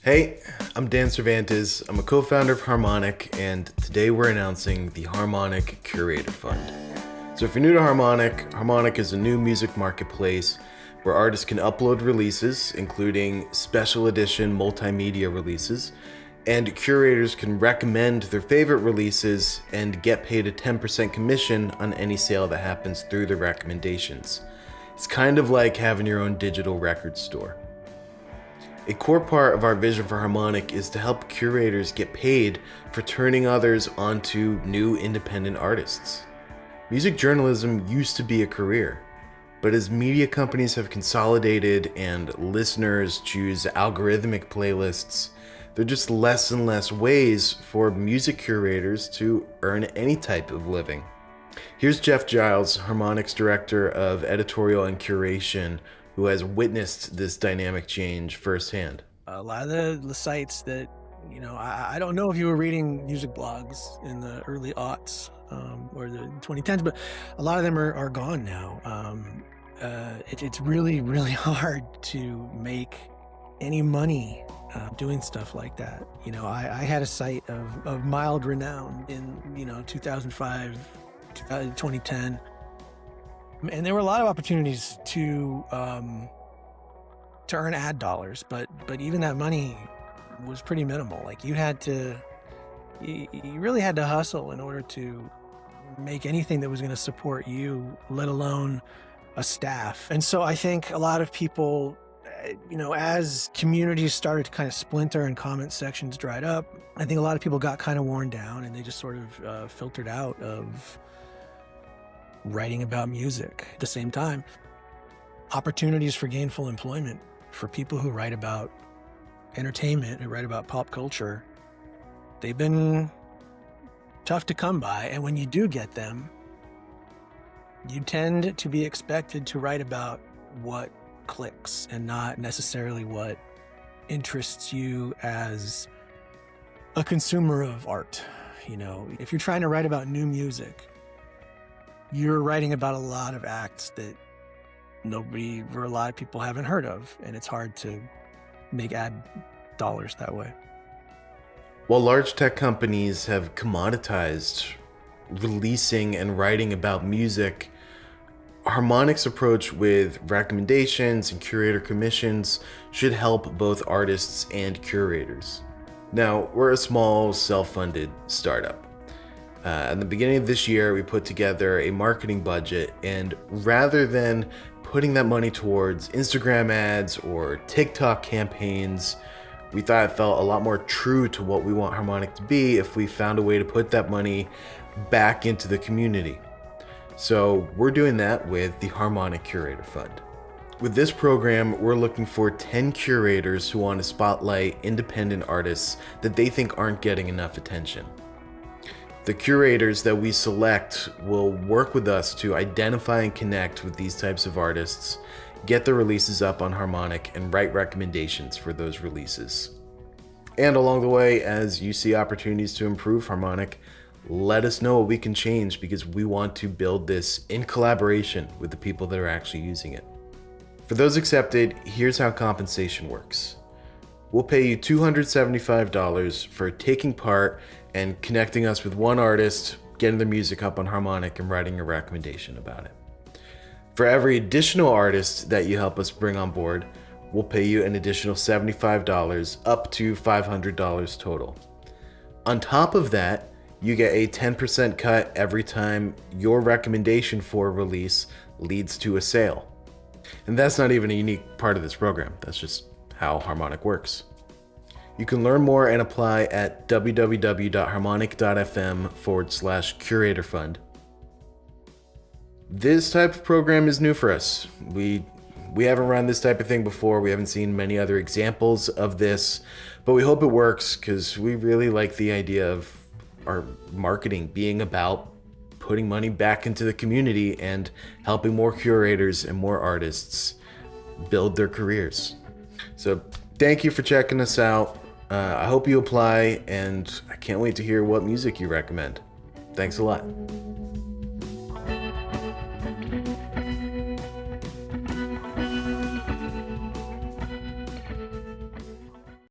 Hey, I'm Dan Cervantes. I'm a co-founder of Harmonic, and today we're announcing the Harmonic Curator Fund. So if you're new to Harmonic, Harmonic is a new music marketplace where artists can upload releases, including special edition multimedia releases, and curators can recommend their favorite releases and get paid a 10% commission on any sale that happens through the recommendations. It's kind of like having your own digital record store. A core part of our vision for Harmonic is to help curators get paid for turning others onto new independent artists. Music journalism used to be a career, but as media companies have consolidated and listeners choose algorithmic playlists, there are just less and less ways for music curators to earn any type of living. Here's Jeff Giles, Harmonic's director of editorial and curation, who has witnessed this dynamic change firsthand. A lot of the sites that, I don't know if you were reading music blogs in the early aughts or the 2010s, but a lot of them are gone now. It's really, really hard to make any money doing stuff like that. I had a site of mild renown in, 2005, 2010. And there were a lot of opportunities to earn ad dollars, but even that money was pretty minimal. Like you really had to hustle in order to make anything that was going to support you, let alone a staff. And so I think a lot of people, as communities started to kind of splinter and comment sections dried up, I think a lot of people got kind of worn down and they just sort of filtered out of writing about music. At the same time, opportunities for gainful employment for people who write about entertainment and write about pop culture, they've been tough to come by. And when you do get them, you tend to be expected to write about what clicks and not necessarily what interests you as a consumer of art. If you're trying to write about new music, you're writing about a lot of acts that nobody or a lot of people haven't heard of, and it's hard to make ad dollars that way. While large tech companies have commoditized releasing and writing about music, Harmonic's approach with recommendations and curator commissions should help both artists and curators. Now, we're a small, self-funded startup. At the beginning of this year, we put together a marketing budget, and rather than putting that money towards Instagram ads or TikTok campaigns, we thought it felt a lot more true to what we want Harmonic to be if we found a way to put that money back into the community. So we're doing that with the Harmonic Curator Fund. With this program, we're looking for 10 curators who want to spotlight independent artists that they think aren't getting enough attention. The curators that we select will work with us to identify and connect with these types of artists, get the releases up on Harmonic, and write recommendations for those releases. And along the way, as you see opportunities to improve Harmonic, let us know what we can change, because we want to build this in collaboration with the people that are actually using it. For those accepted, here's how compensation works. We'll pay you $275 for taking part and connecting us with one artist, getting their music up on Harmonic, and writing a recommendation about it. For every additional artist that you help us bring on board, we'll pay you an additional $75, up to $500 total. On top of that, you get a 10% cut every time your recommendation for a release leads to a sale. And that's not even a unique part of this program. That's just how Harmonic works. You can learn more and apply at www.harmonic.fm/curator fund. This type of program is new for us. We haven't run this type of thing before. We haven't seen many other examples of this, but we hope it works because we really like the idea of our marketing being about putting money back into the community and helping more curators and more artists build their careers. So thank you for checking us out. I hope you apply, and I can't wait to hear what music you recommend. Thanks a lot.